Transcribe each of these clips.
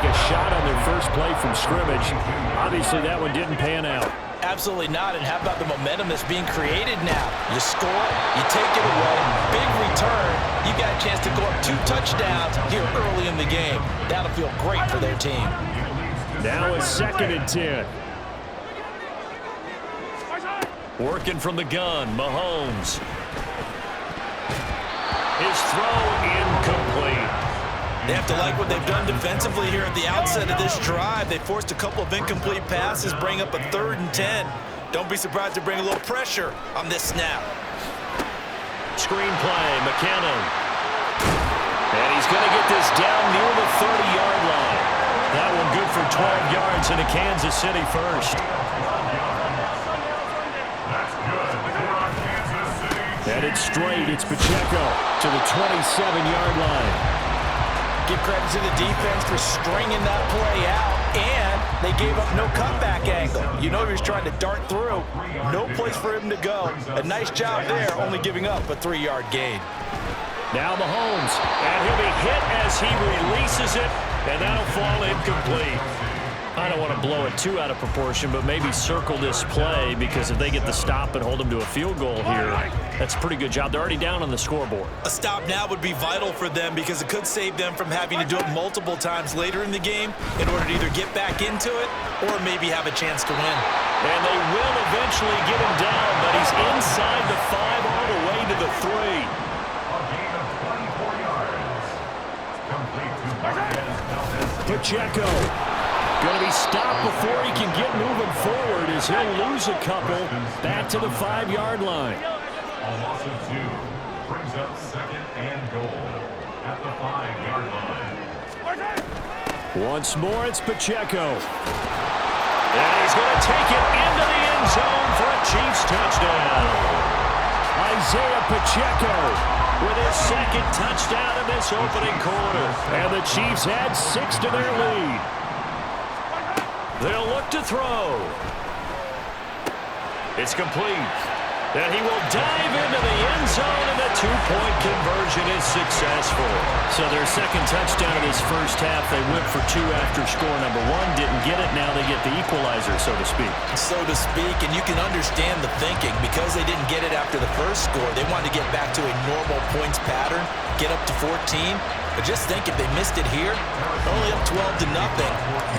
a shot on their first play from scrimmage. Obviously, that one didn't pan out. Absolutely not. And how about the momentum that's being created now? You score, you take it away, big return. You got a chance to go up 2 touchdowns here early in the game. That'll feel great for their team. Now a 2nd and 10. Working from the gun, Mahomes. His throw incomplete. They have to like what they've done defensively here at the outset of this drive. They forced a couple of incomplete passes, bring up a 3rd and 10. Don't be surprised to bring a little pressure on this snap. Screen play, McKinnon. And he's going to get this down near the 30-yard line. That one good for 12 yards and a Kansas City first. Headed straight, it's Pacheco to the 27-yard line. Give credit to the defense for stringing that play out, and they gave up no cutback angle. You know he was trying to dart through. No place for him to go. A nice job there, only giving up a 3-yard gain. Now Mahomes, and he'll be hit as he releases it, and that'll fall incomplete. I don't want to blow it too out of proportion, but maybe circle this play, because if they get the stop and hold them to a field goal here, that's a pretty good job. They're already down on the scoreboard. A stop now would be vital for them because it could save them from having to do it multiple times later in the game in order to either get back into it or maybe have a chance to win. And they will eventually get him down, but he's inside the 5 all the way to the 3. Pacheco. Going to be stopped before he can get moving forward as he'll lose a couple back to the 5-yard line. A loss of 2 brings up 2nd and goal at the 5-yard line. Once more, it's Pacheco. And he's going to take it into the end zone for a Chiefs touchdown. Isaiah Pacheco with his 2nd touchdown in this opening quarter. And the Chiefs add 6 to their lead. They'll look to throw. It's complete. And he will dive into the end zone, and the 2-point conversion is successful. So their 2nd touchdown of this first half, they went for 2 after score number 1. Didn't get it. Now they get the equalizer, so to speak. So to speak, and you can understand the thinking. Because they didn't get it after the first score, they wanted to get back to a normal points pattern, get up to 14. But just think, if they missed it here, only up 12 to nothing.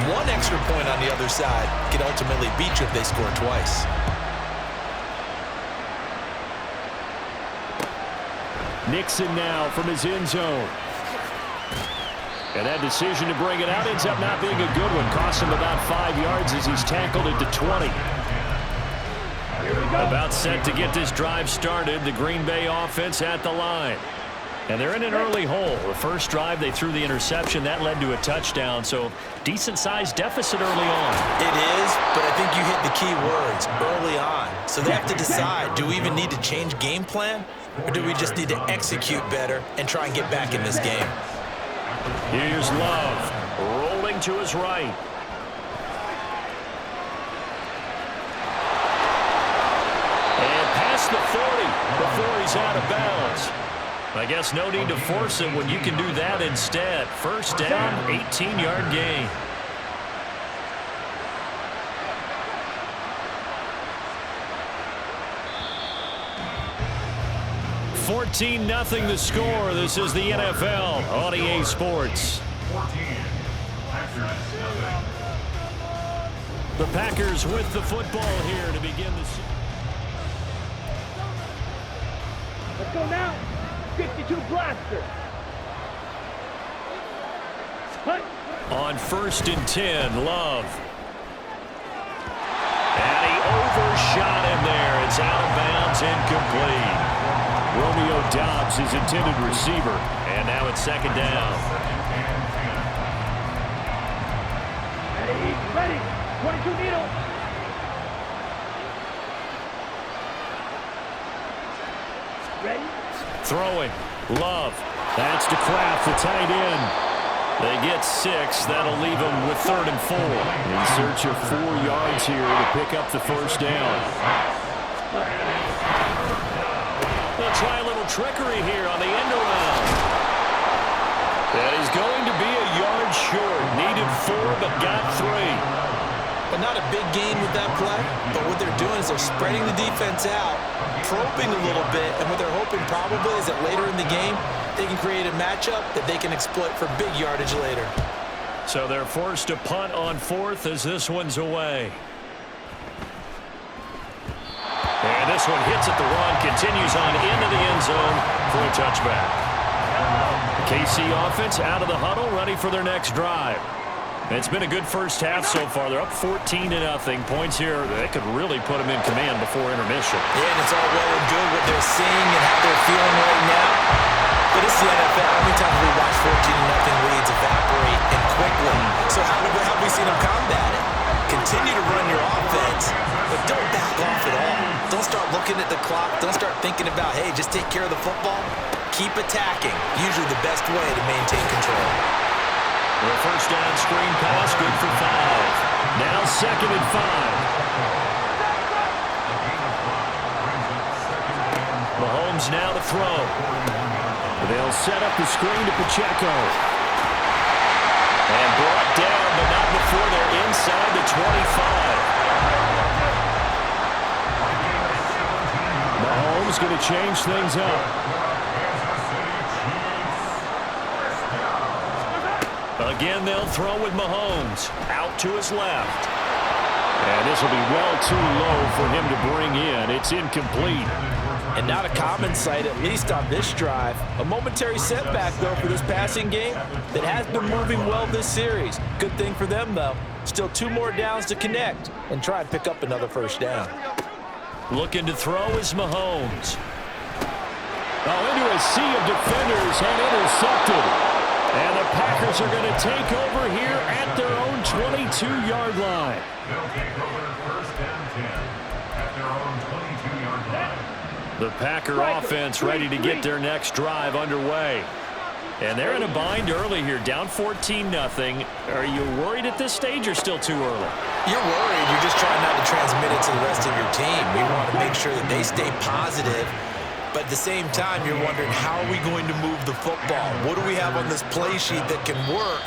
1 extra point on the other side could ultimately beat you if they score twice. Nixon now from his end zone. And that decision to bring it out ends up not being a good one. Cost him about 5 yards as he's tackled it to 20. About set to get this drive started. The Green Bay offense at the line. And they're in an early hole. The first drive, they threw the interception. That led to a touchdown. So decent-sized deficit early on. It is, but I think you hit the key words, early on. So they have to decide, do we even need to change game plan? Or do we just need to execute better and try and get back in this game? Here's Love, rolling to his right. And past the 40 before he's out of bounds. I guess no need to force it when you can do that instead. First down, 18-yard gain. (14-0) the score. This is the NFL on EA Sports. 14. The Packers with the football here to begin the season. Let's go now. 52 blaster. Hut. On 1st and 10, Love. And he overshot him there. It's out of bounds, incomplete. Romeo Doubs, his intended receiver. And now it's 2nd down. Ready. 22 needle. Ready. Throwing. Love. That's to Kraft, the tight end. They get 6. That'll leave them with 3rd and 4. In search of 4 yards here to pick up the first down. They'll try a little trickery here on the end around. That is going to be a yard short. Need to 4, but got 3. But not a big gain with that play, but what they're doing is they're spreading the defense out, probing a little bit, and what they're hoping probably is that later in the game, they can create a matchup that they can exploit for big yardage later. So they're forced to punt on 4th as this one's away. And this one hits at the run, continues on into the end zone for a touchback. KC offense out of the huddle, ready for their next drive. It's been a good first half so far. They're up 14-0. Points here, they could really put them in command before intermission. Yeah, and it's all well and good what they're seeing and how they're feeling right now. But it's the NFL. How many times have we watched 14-0 leads evaporate and quickly? So how have we seen them combat it? Continue to run your offense, but don't back off at all. Don't start looking at the clock. Don't start thinking about, hey, just take care of the football. Keep attacking. Usually the best way to maintain control. The first down screen pass, good for 5. Now 2nd and 5. Mahomes now to throw. They'll set up the screen to Pacheco. And brought down, but not before they're inside the 25. Mahomes going to change things up. Again, they'll throw with Mahomes out to his left. And this will be well too low for him to bring in. It's incomplete. And not a common sight, at least on this drive. A momentary setback, though, for this passing game that has been moving well this series. Good thing for them, though. Still 2 more downs to connect and try and pick up another first down. Looking to throw is Mahomes. Into a sea of defenders and intercepted. And the Packers are going to take over here at their own 22-yard line. They'll take over 1st and 10 at their own 22-yard line. The Packer offense ready to get their next drive underway. And they're in a bind early here, down 14-0. Are you worried at this stage or still too early? You're worried. You're just trying not to transmit it to the rest of your team. We want to make sure that they stay positive. But at the same time, you're wondering, how are we going to move the football? What do we have on this play sheet that can work?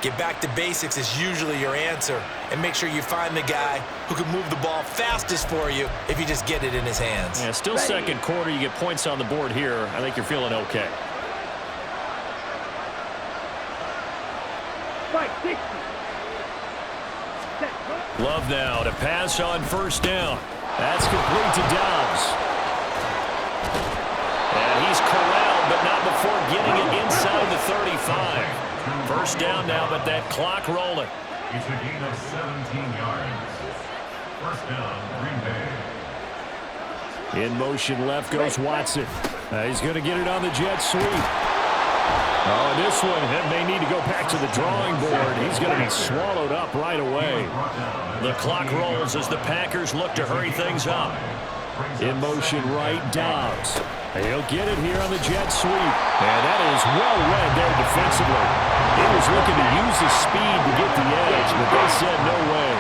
Get back to basics is usually your answer. And make sure you find the guy who can move the ball fastest for you if you just get it in his hands. Yeah, still second quarter. You get points on the board here. I think you're feeling okay. Love now to pass on first down. That's complete to Dobbs. And he's corralled, but not before getting it inside the 35. First down now, but that clock rolling. It's a gain of 17 yards. First down, Green Bay. In motion left goes Watson. He's going to get it on the jet sweep. This one may need to go back to the drawing board. He's going to be swallowed up right away. The clock rolls as the Packers look to hurry things up. In motion right, Dobbs. He'll get it here on the jet sweep. And that is well read there defensively. He was looking to use his speed to get the edge, but they said no way.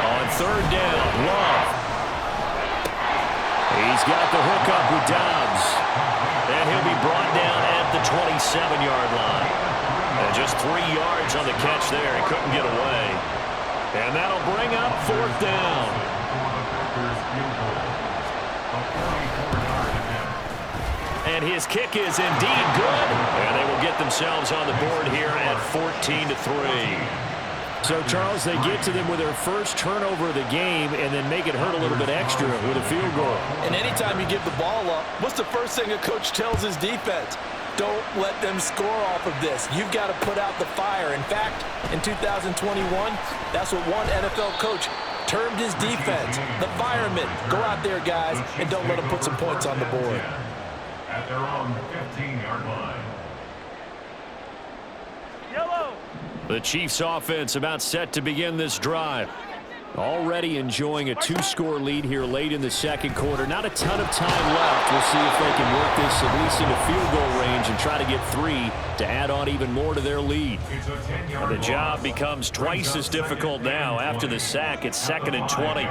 On 3rd down, Love. He's got the hook up with Dobbs. And he'll be brought down at the 27-yard line. And just 3 yards on the catch there. He couldn't get away. And that'll bring up 4th down. And his kick is indeed good. And they will get themselves on the board here at 14-3. So, Charles, they get to them with their first turnover of the game and then make it hurt a little bit extra with a field goal. And anytime you give the ball up, what's the first thing a coach tells his defense? Don't let them score off of this. You've got to put out the fire. In fact, in 2021, that's what one NFL coach termed his defense. The firemen. Go out there, guys, and don't let them put some points on the board. At their own 15-yard line. Yellow. The Chiefs offense about set to begin this drive. Already enjoying a 2-score lead here late in the second quarter. Not a ton of time left. We'll see if they can work this at least into field goal range and try to get 3 to add on even more to their lead. The job becomes twice as difficult now after the sack. It's 2nd and 20.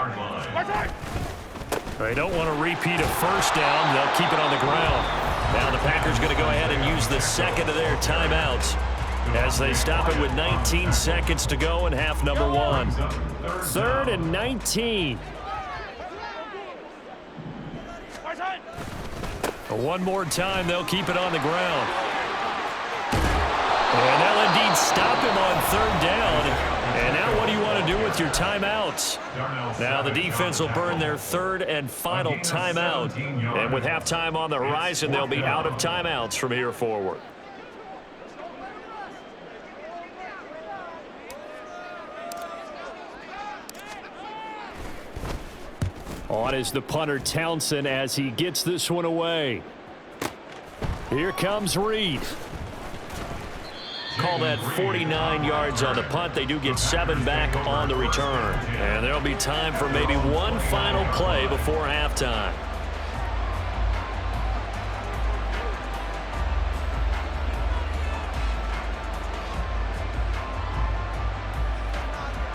They don't want to repeat a first down. They'll keep it on the ground. Now the Packers going to go ahead and use the second of their timeouts. as they stop it with 19 seconds to go in half number one. 3rd and 19. One more time, they'll keep it on the ground. And they'll indeed stop him on 3rd down. And now what do you want to do with your timeouts? Now the defense will burn their 3rd and final timeout. And with halftime on the horizon, they'll be out of timeouts from here forward. On is the punter Townsend as he gets this one away. Here comes Reed. Call that 49 yards on the punt. They do get 7 back on the return. And there'll be time for maybe one final play before halftime.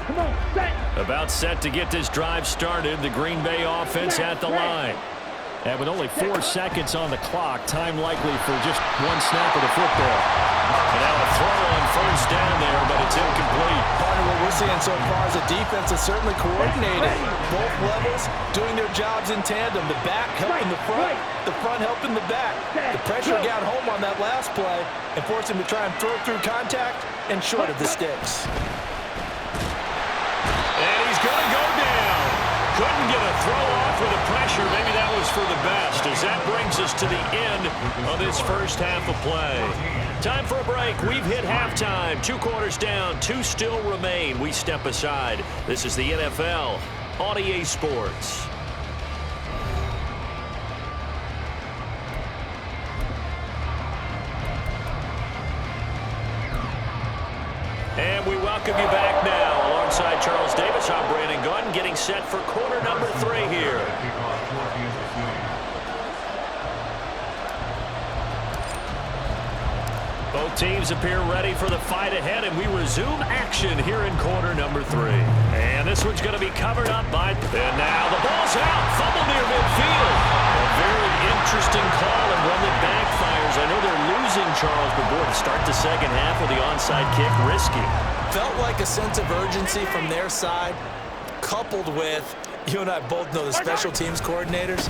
Come on, set. About set to get this drive started. The Green Bay offense at the line. And with only 4 seconds on the clock, time likely for just one snap of the football. And now a throw on 1st down there, but it's incomplete. Part of what we're seeing so far is the defense is certainly coordinated. Both levels doing their jobs in tandem. The back helping the front helping the back. The pressure got home on that last play and forced him to try and throw through contact and short of the sticks. And he's going to go down. Couldn't get a throw off with the pressure. Maybe that was for the best, as that brings us to the end of this first half of play. Time for a break. We've hit halftime. 2 quarters down. 2 still remain. We step aside. This is the NFL on EA Sports. And we welcome you back now. Alongside Charles Davis, I'm Brandon Gunn, getting set for quarter number 3 here. Both teams appear ready for the fight ahead, and we resume action here in quarter number 3. And this one's going to be covered up by... And now the ball's out. Fumble near midfield. A very interesting call and one that backfires. I know they're losing, Charles, but boy, to start the second half with the onside kick, risky. Felt like a sense of urgency from their side, coupled with, you and I both know the special teams coordinators,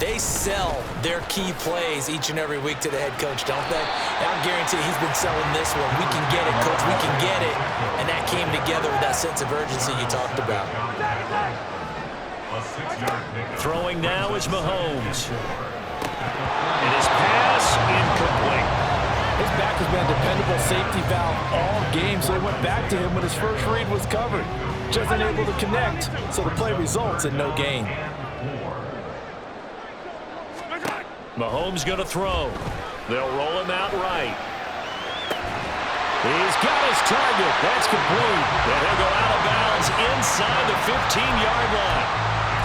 they sell their key plays each and every week to the head coach, don't they? And I guarantee he's been selling this one. We can get it, coach, we can get it. And that came together with that sense of urgency you talked about. Throwing now is Mahomes. And his pass incomplete. His back has been a dependable safety valve all game, so they went back to him when his first read was covered. Just unable to connect, so the play results in no gain. Mahomes going to throw. They'll roll him out right. He's got his target. That's complete. And he'll go out of bounds inside the 15-yard line.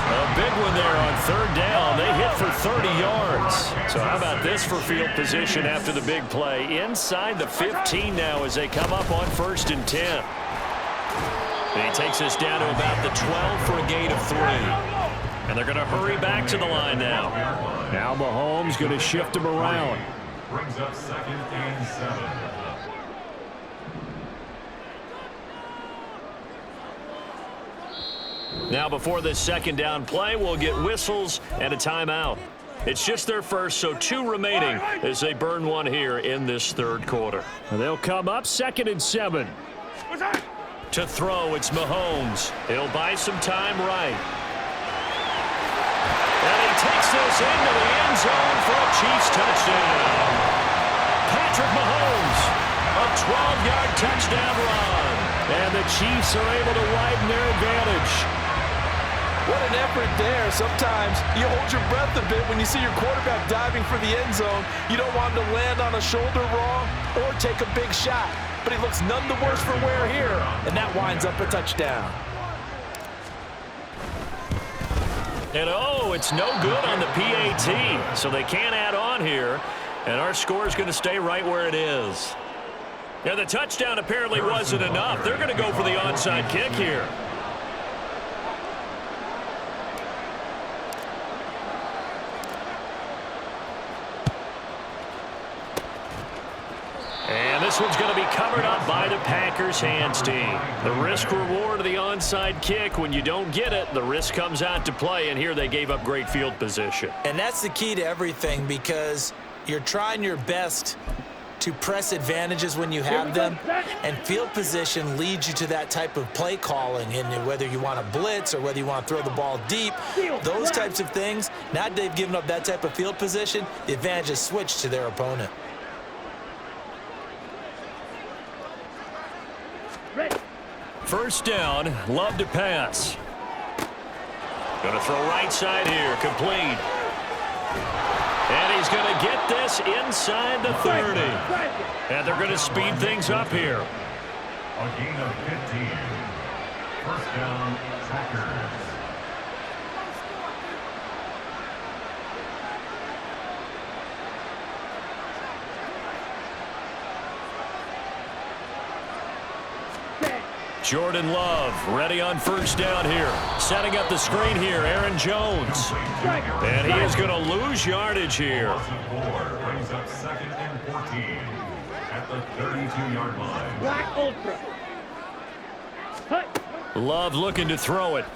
A big one there on 3rd down. They hit for 30 yards. So how about this for field position after the big play? Inside the 15 now as they come up on 1st and 10. And he takes us down to about the 12 for a gain of 3. And they're going to hurry back to the line now. Now Mahomes going to shift him around. Brings up 2nd and 7. Now before this 2nd down play, we'll get whistles and a timeout. It's just their first, so 2 remaining as they burn one here in this 3rd quarter. And they'll come up 2nd and 7. To throw, it's Mahomes. He'll buy some time right. And he takes this into the end zone for a Chiefs touchdown. Patrick Mahomes, a 12-yard touchdown run. And the Chiefs are able to widen their advantage. What an effort there. Sometimes you hold your breath a bit when you see your quarterback diving for the end zone. You don't want him to land on a shoulder wrong or take a big shot. But he looks none the worse for wear here, and that winds up a touchdown. And oh, it's no good on the PAT, so they can't add on here. And our score is going to stay right where it is. Yeah, the touchdown apparently wasn't enough. They're going to go for the onside kick here. And this one's going to be covered up by the Packers hands team. The risk-reward of the onside kick, when you don't get it, the risk comes out to play, and here they gave up great field position. And that's the key to everything, because you're trying your best to press advantages when you have them, and field position leads you to that type of play calling, and whether you want to blitz or whether you want to throw the ball deep, those types of things. Now that they've given up that type of field position, the advantage is switched to their opponent. First down, Love to pass. Going to throw right side here, complete. And he's going to get this inside the 30. And they're going to speed things up here. A gain of 15. First down, Packers. Jordan Love ready on first down here. Setting up the screen here, Aaron Jones. And he is going to lose yardage here. Brings up second and 14 at the 32-yard line. Black Ultra. Love looking to throw it.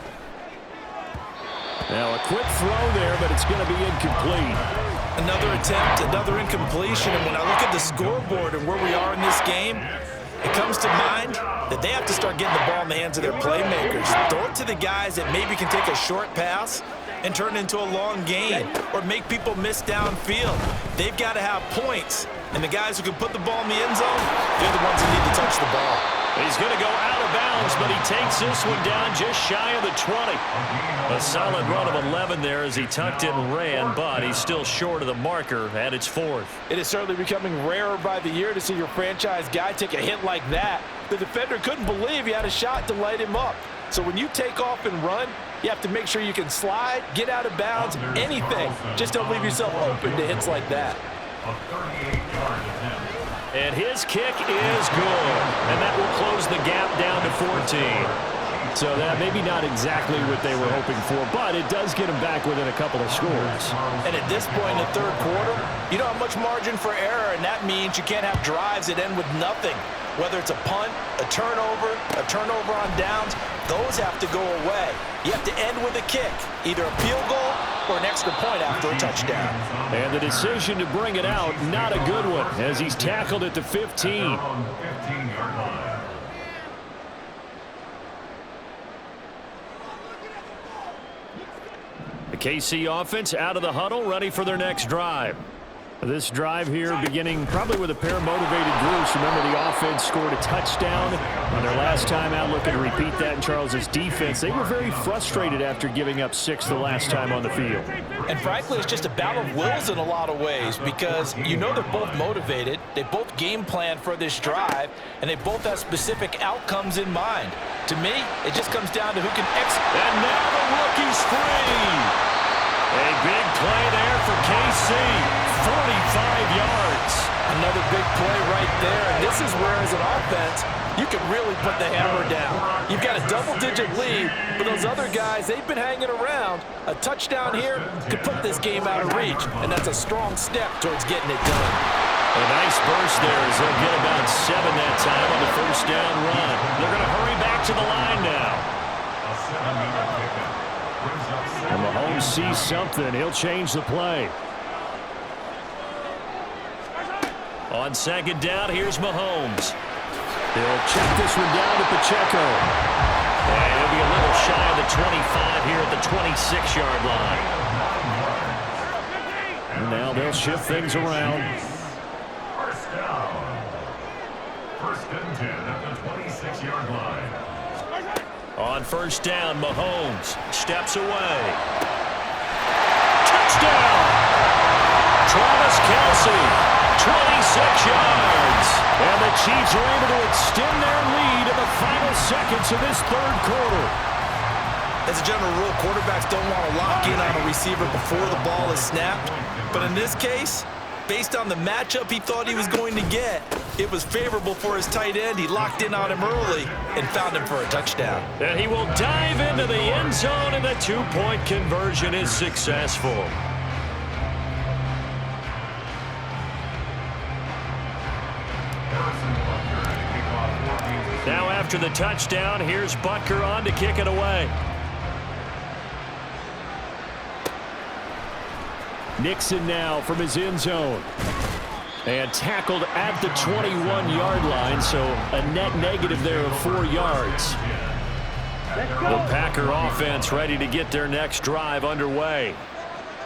Now a quick throw there, but it's going to be incomplete. Another attempt, another incompletion, and when I look at the scoreboard and where we are in this game, it comes to mind that they have to start getting the ball in the hands of their playmakers. Throw it to the guys that maybe can take a short pass and turn it into a long gain or make people miss downfield. They've got to have points, and the guys who can put the ball in the end zone, they're the ones that need to touch the ball. He's going to go out of bounds, but he takes this one down just shy of the 20. A solid run of 11 there as he tucked it and ran, but he's still short of the marker at its 4th. It is certainly becoming rarer by the year to see your franchise guy take a hit like that. The defender couldn't believe he had a shot to light him up. So when you take off and run, you have to make sure you can slide, get out of bounds, anything. Just don't leave yourself open to hits like that. A 38-yard attempt. And his kick is good. And that will close the gap down to 14. So that maybe not exactly what they were hoping for, but it does get them back within a couple of scores. And at this point in the third quarter, you don't have much margin for error, and that means you can't have drives that end with nothing. Whether it's a punt, a turnover on downs, those have to go away. You have to end with a kick, either a field goal or an extra point after a touchdown. And the decision to bring it out, not a good one, as he's tackled at the 15. On the 15-yard line. The KC offense out of the huddle, ready for their next drive. This drive here beginning probably with a pair of motivated groups. Remember, the offense scored a touchdown on their last time out, looking to repeat that in Charles's defense. They were very frustrated after giving up 6 the last time on the field. And frankly, it's just a battle of wills in a lot of ways, because you know they're both motivated, they both game plan for this drive, and they both have specific outcomes in mind. To me, it just comes down to who can execute. And now the rookie's free. A big play there for KC, 45 yards. Another big play right there, and this is where, as an offense, you can really put the hammer down. You've got a double-digit lead, but those other guys, they've been hanging around. A touchdown here could put this game out of reach, and that's a strong step towards getting it done. A nice burst there as they'll get about 7 that time on the first down run. They're going to hurry back to the line now. A 7-yard pickup. Brings up And Mahomes sees something. He'll change the play. On second down, here's Mahomes. He'll check this one down to Pacheco. And he'll be a little shy of the 25 here at the 26-yard line. And now they'll shift things around. first down. First and 10 at the 26-yard line. On first down, Mahomes steps away. Touchdown! Travis Kelce, 26 yards. And the Chiefs are able to extend their lead in the final seconds of this third quarter. As a general rule, quarterbacks don't want to lock in on a receiver before the ball is snapped. But in this case, based on the matchup he thought he was going to get, it was favorable for his tight end. He locked in on him early and found him for a touchdown. And he will dive into the end zone, and the two-point conversion is successful. Harrison After the touchdown, here's Butker on to kick it away. Nixon now from his end zone. And tackled at the 21-yard line, so a net negative there of 4 yards. The Packer offense ready to get their next drive underway.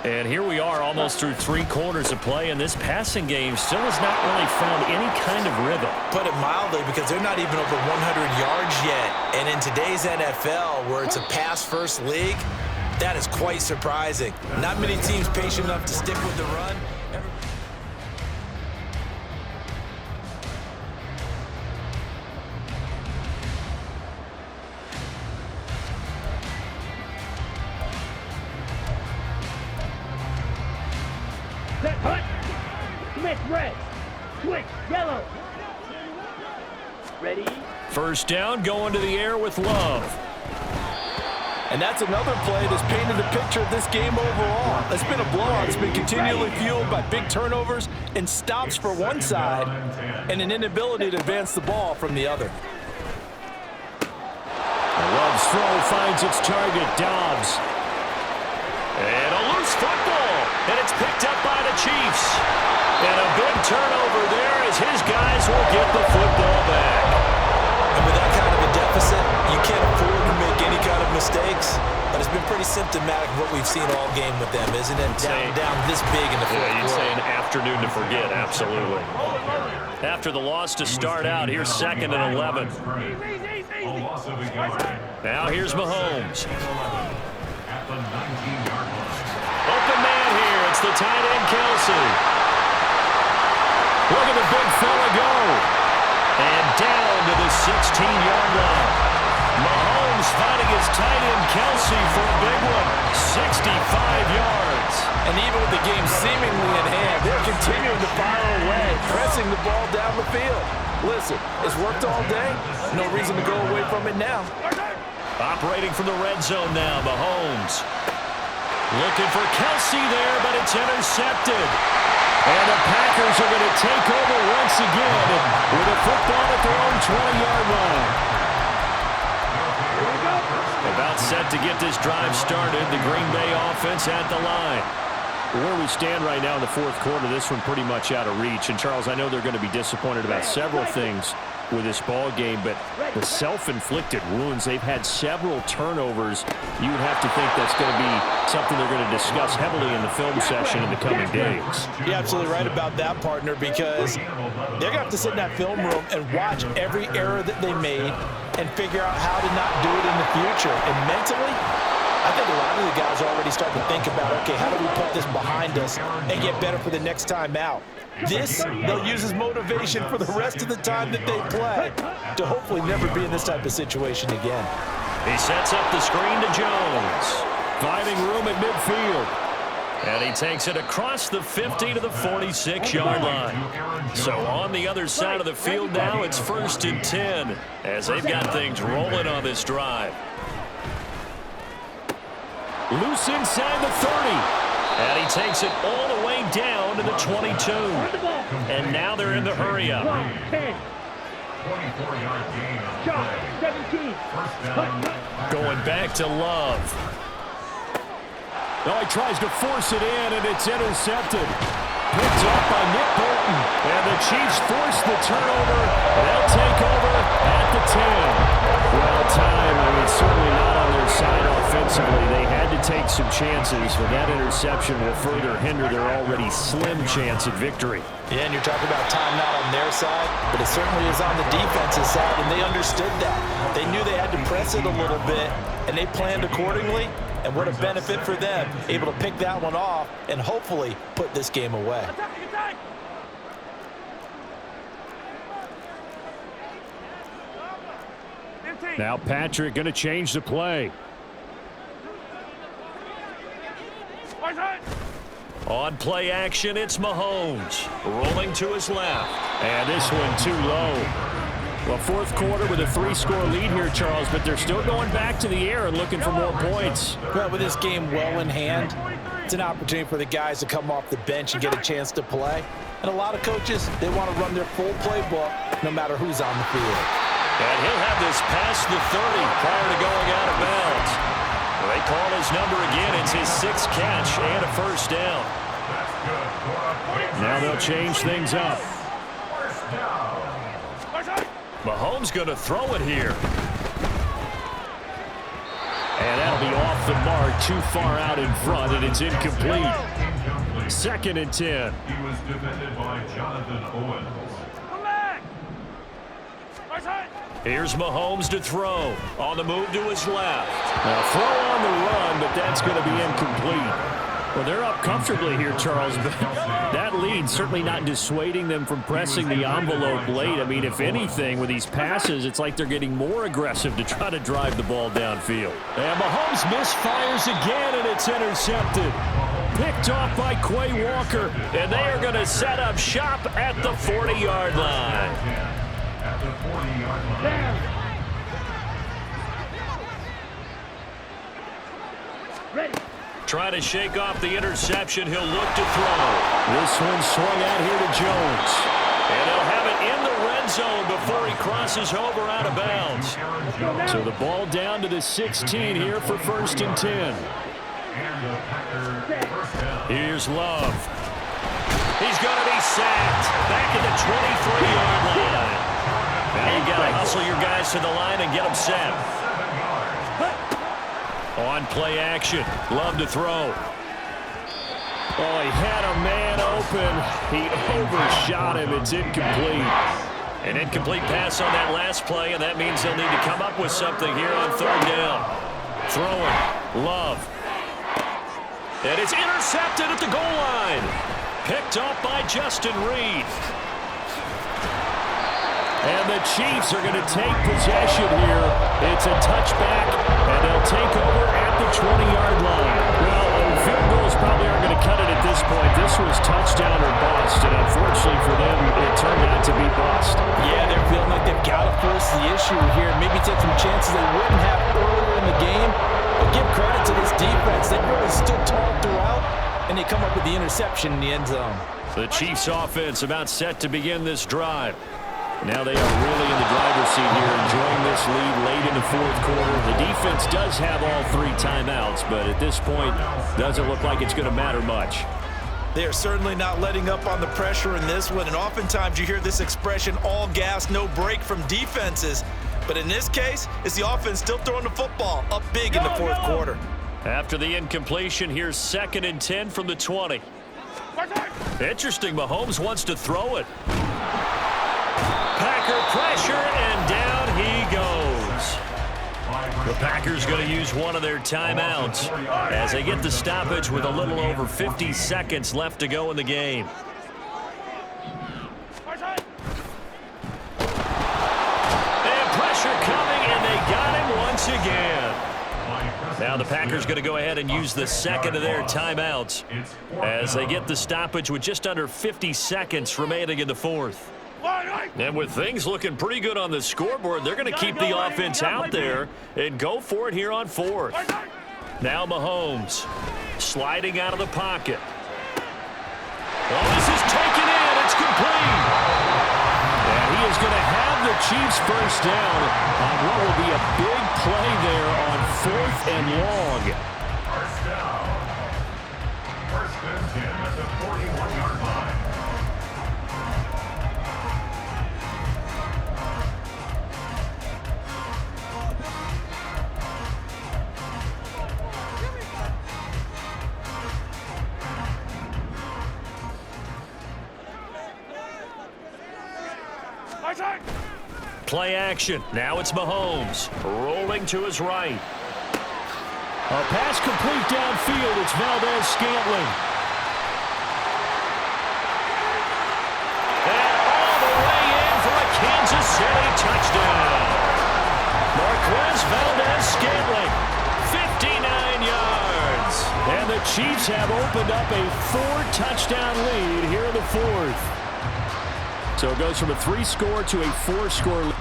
And here we are almost through 3 quarters of play, and this passing game still has not really found any kind of rhythm. Put it mildly, because they're not even over 100 yards yet. And in today's NFL, where it's a pass-first league, that is quite surprising. Not many teams patient enough to stick with the run. Set, hut. Commit red. Switch, yellow. Ready? First down, going to the air with Love. And that's another play that's painted a picture of this game overall. It's been a blowout. It's been continually fueled by big turnovers and stops for one side and an inability to advance the ball from the other. Love's throw finds its target, Dobbs. And a loose football, and it's picked up by the Chiefs. And a big turnover there as his guys will get the football back. And with that kind of a deficit, you can't afford to make any kind of mistakes. But it's been pretty symptomatic of what we've seen all game with them, isn't it? Down this big in the fourth quarter. You'd say an afternoon to forget, absolutely. After the loss to start out, here's 2nd and 11. Now here's Mahomes. Open man here. It's the tight end, Kelsey. Look at the big fella go. And down to the 16-yard line. Mahomes finding his tight end, Kelsey, for a big one. 65 yards. And even with the game seemingly in hand, they're continuing to fire away, pressing the ball down the field. Listen, it's worked all day. No reason to go away from it now. Operating from the red zone now, Mahomes. Looking for Kelsey there, but it's intercepted. And the Packers are going to take over once again with a football at their own 20-yard line. About set to get this drive started, the Green Bay offense at the line. Where we stand right now in the fourth quarter, this one pretty much out of reach. And, Charles, I know they're going to be disappointed about several things with this ball game, but the self-inflicted wounds, they've had several turnovers. You would have to think that's going to be something they're going to discuss heavily in the film session in the coming days. You're absolutely right about that, partner, because they're going to have to sit in that film room and watch every error that they made and figure out how to not do it in the future. And mentally, I think a lot of the guys are already starting to think about, okay, how do we put this behind us and get better for the next time out? This, they'll use as motivation for the rest of the time that they play to hopefully never be in this type of situation again. He sets up the screen to Jones. Finding room at midfield. And he takes it across the 50 to the 46-yard line. So on the other side of the field now, it's 1st and 10 as they've got things rolling on this drive. Loose inside the 30. And he takes it all the way down to the 22. And now they're in the hurry-up. 10. 24-yard gain. Shot, 17. Going back to Love. Oh, he tries to force it in, and it's intercepted. Picked up by Nick Bolton. And the Chiefs force the turnover. They'll take over at the 10. Well, time, I mean, certainly not on their side offensively. They had to take some chances, but that interception will further hinder their already slim chance at victory. Yeah, and you're talking about time not on their side, but it certainly is on the defensive side, and they understood that. They knew they had to press it a little bit, and they planned accordingly, and what a benefit for them, able to pick that one off and hopefully put this game away. Now Patrick going to change the play. On play action, it's Mahomes. Rolling to his left. And this one too low. Well, fourth quarter with a 3-score lead here, Charles, but they're still going back to the air and looking for more points. Well, with this game well in hand, it's an opportunity for the guys to come off the bench and get a chance to play. And a lot of coaches, they want to run their full playbook no matter who's on the field. And he'll have this past the 30 prior to going out of bounds. They call his number again. It's his 6th catch and a first down. Now they'll change things up. Mahomes going to throw it here. And that'll be off the mark, too far out in front, and it's incomplete. 2nd and 10. He was defended by Jonathan Owens. Here's Mahomes to throw. On the move to his left. Now throw on the run, but that's going to be incomplete. Well, they're up comfortably here, Charles, but that lead certainly not dissuading them from pressing the envelope late. I mean, if anything, with these passes, it's like they're getting more aggressive to try to drive the ball downfield. And Mahomes misfires again, and it's intercepted. Picked off by Quay Walker, and they are going to set up shop at the 40-yard line. At the 40-yard line. Ready. Trying to shake off the interception. He'll look to throw. This one swung out here to Jones. And he'll have it in the red zone before he crosses over out of bounds. So the ball down to the 16 here for 1st and 10. Here's Love. He's going to be sacked. Back at the 23-yard line. Now you got to hustle your guys to the line and get them set. On play action. Love to throw. Oh, he had a man open. He overshot him. It's incomplete. An incomplete pass on that last play, and that means they'll need to come up with something here on 3rd down. Throwing. Love. And it's intercepted at the goal line. Picked up by Justin Reed. And the Chiefs are going to take possession here. It's a touchback, and they'll take over at the 20-yard line. Well, field goals probably aren't going to cut it at this point. This was touchdown or bust, and unfortunately for them, it turned out to be bust. Yeah, they're feeling like they've got to force the issue here. Maybe take some chances they wouldn't have earlier in the game. But give credit to this defense. They really stood tall throughout, and they come up with the interception in the end zone. The Chiefs offense about set to begin this drive. Now they are really in the driver's seat here, enjoying this lead late in the 4th quarter. The defense does have all 3 timeouts, but at this point, doesn't look like it's going to matter much. They are certainly not letting up on the pressure in this one, and oftentimes you hear this expression, all gas, no break from defenses. But in this case, it's the offense still throwing the football up big in the 4th quarter. After the incompletion, here's 2nd and 10 from the 20. Interesting, Mahomes wants to throw it. Packer pressure, and down he goes. The Packers going to use one of their timeouts as they get the stoppage with a little over 50 seconds left to go in the game. And pressure coming, and they got him once again. Now the Packers going to go ahead and use the 2nd of their timeouts as they get the stoppage with just under 50 seconds remaining in the 4th. And with things looking pretty good on the scoreboard, they're going to keep the offense out there and go for it here on 4th. Now Mahomes sliding out of the pocket. Oh, this is taken in. It's complete. And he is going to have the Chiefs first down on what will be a big play there on 4th and long. First down. 1st and 10 at the 41-yard line. Play action. Now it's Mahomes rolling to his right. A pass complete downfield. It's Valdez-Scantling. And all the way in for a Kansas City touchdown. Marquez Valdez-Scantling, 59 yards. And the Chiefs have opened up a 4-touchdown lead here in the 4th. So it goes from a 3-score to a 4-score lead.